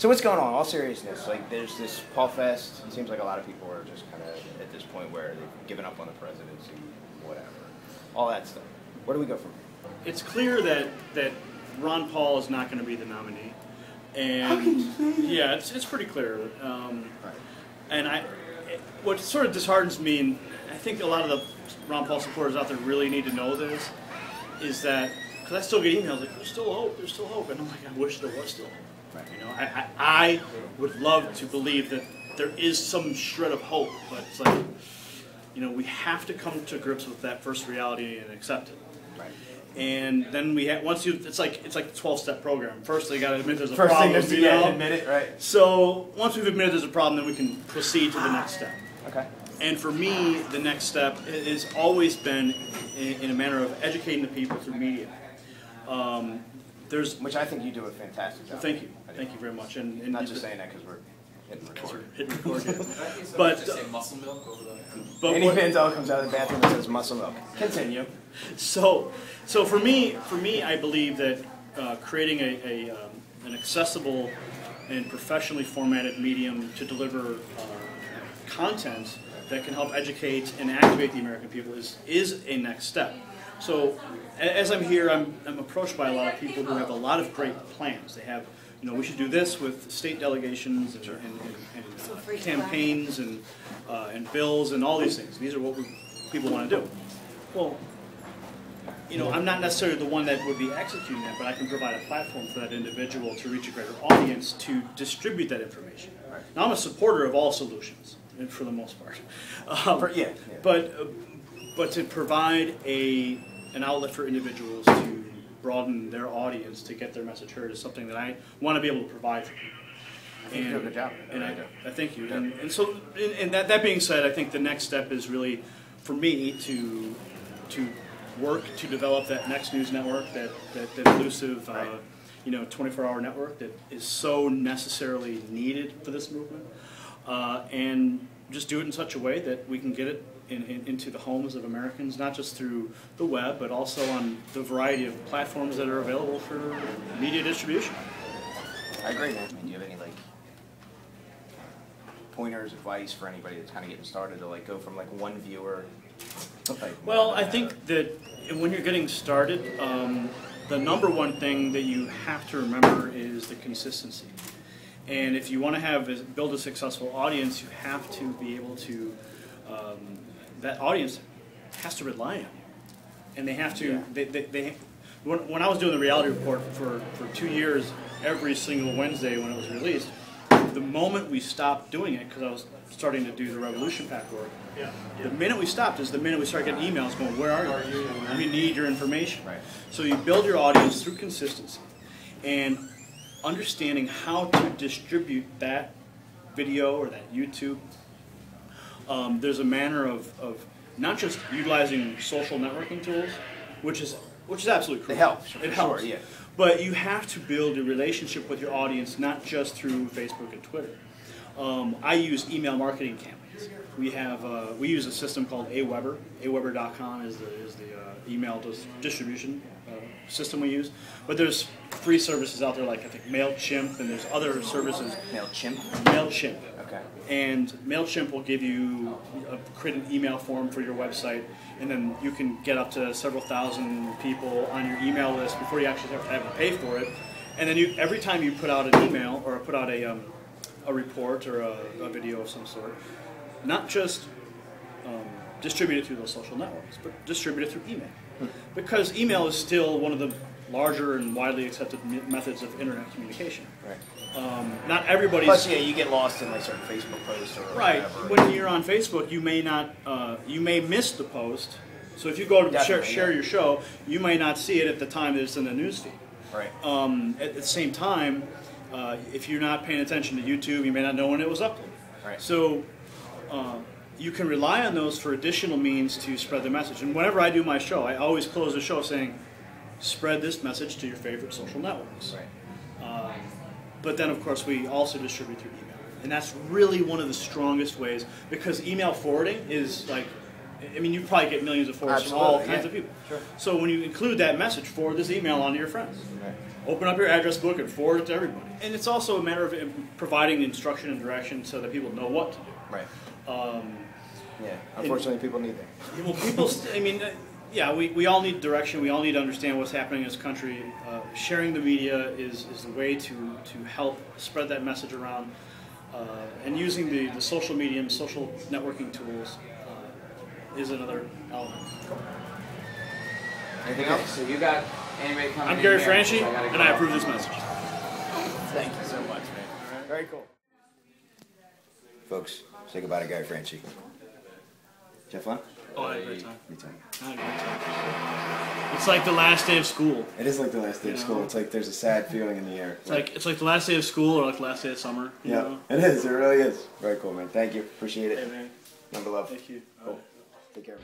So what's going on? All seriousness, like there's this P.A.U.L Fest. It seems like a lot of people are just kind of at this point where they've given up on the presidency, whatever, all that stuff. Where do we go from here? It's clear that Ron Paul is not going to be the nominee, and how can you say that? Yeah, it's pretty clear. Right. And what sort of disheartens me, and I think a lot of the Ron Paul supporters out there really need to know this, is that because I still get emails like there's still hope, and I'm like, I wish there was still hope. Right. You know, I would love to believe that there is some shred of hope, but it's like, you know, we have to come to grips with that first reality and accept it. Right. And then we have it's like the 12-step program. First, they got to admit there's a First problem. thing is to admit it, right? So once we've admitted there's a problem, then we can proceed to the next step. Okay. And for me, the next step has always been in a manner of educating the people through media. Which I think you do a fantastic job. Thank you. Thank you very much. And not just saying that because we're hitting record. But say muscle milk over there. But Andy Manziel comes out of the bathroom and says muscle milk. Continue. So for me, I believe that creating an accessible and professionally formatted medium to deliver content that can help educate and activate the American people is a next step. So as I'm here, I'm approached by a lot of people who have a lot of great plans. They have, you know, we should do this with state delegations and campaigns and bills and all these things. These are what people want to do. Well, you know, I'm not necessarily the one that would be executing that, but I can provide a platform for that individual to reach a greater audience to distribute that information. Right. Now, I'm a supporter of all solutions, for the most part. But to provide an outlet for individuals to broaden their audience to get their message heard is something that I want to be able to provide for people. You do a good job. And I thank you. And so, that being said, I think the next step is really for me to work to develop that next news network, that elusive, you know, 24-hour network that is so necessarily needed for this movement, and just do it in such a way that we can get it into the homes of Americans, not just through the web, but also on the variety of platforms that are available for media distribution. I agree, man. Do you have any pointers, advice for anybody that's kind of getting started to go from one viewer? Well, I think that when you're getting started, the number one thing that you have to remember is the consistency. And if you want to build a successful audience, you have to be able to, that audience has to rely on you. And they have to, when I was doing the reality report for 2 years, every single Wednesday when it was released, the moment we stopped doing it, because I was starting to do the Revolution Pack work, the minute we stopped is the minute we started getting emails going, where are you? We need your information. Right. So you build your audience through consistency and understanding how to distribute that video or that YouTube. There's a manner of not just utilizing social networking tools, which is absolutely crucial. It helps. It helps. Sure, yeah. But you have to build a relationship with your audience, not just through Facebook and Twitter. I use email marketing campaigns. We use a system called Aweber. Aweber.com is the email distribution system we use. But there's free services out there like I think MailChimp, and there's other services. MailChimp? MailChimp. Okay. And MailChimp will give you create an email form for your website, and then you can get up to several thousand people on your email list before you actually have to pay for it. And then every time you put out an email or put out a report or a video of some sort, not just distribute it through those social networks, but distribute it through email. Because email is still one of the larger and widely accepted methods of internet communication. Right. Not everybody's... Plus, yeah, you get lost in certain Facebook posts or right. whatever. When you're on Facebook, you may not, you may miss the post. So if you go to share your show, you may not see it at the time that it's in the newsfeed. Right. At the same time, if you're not paying attention to YouTube, you may not know when it was uploaded. Right. So you can rely on those for additional means to spread the message. And whenever I do my show, I always close the show saying, spread this message to your favorite social networks. Right. But then, of course, we also distribute through email. And that's really one of the strongest ways, because email forwarding is I mean, you probably get millions of forwards from all kinds of people. Sure. So when you include that message, forward this email on to your friends. Right. Open up your address book and forward it to everybody. And it's also a matter of providing instruction and direction so that people know what to do. Right. Yeah. Unfortunately, people need that. Well, people. I mean, yeah, we all need direction. We all need to understand what's happening in this country. Sharing the media is the way to help spread that message around. And using the social medium, social networking tools is another element. Anything Okay, else? so you got anybody coming in I'm Gary here, Franchi, so I gotta and go. I approve this message. Thank you so much, man. Very cool. Folks, say goodbye to Gary Franchi. Did you have fun? Oh, I had a great time. Me too. I had a great time. It's like the last day of school. It is like the last day of school. It's like there's a sad feeling in the air. It's like the last day of school or like the last day of summer. You Yeah, know? it is. It really is. Very cool, man. Thank you. Appreciate it. Hey, man. Number love. Thank you. Cool. Take care.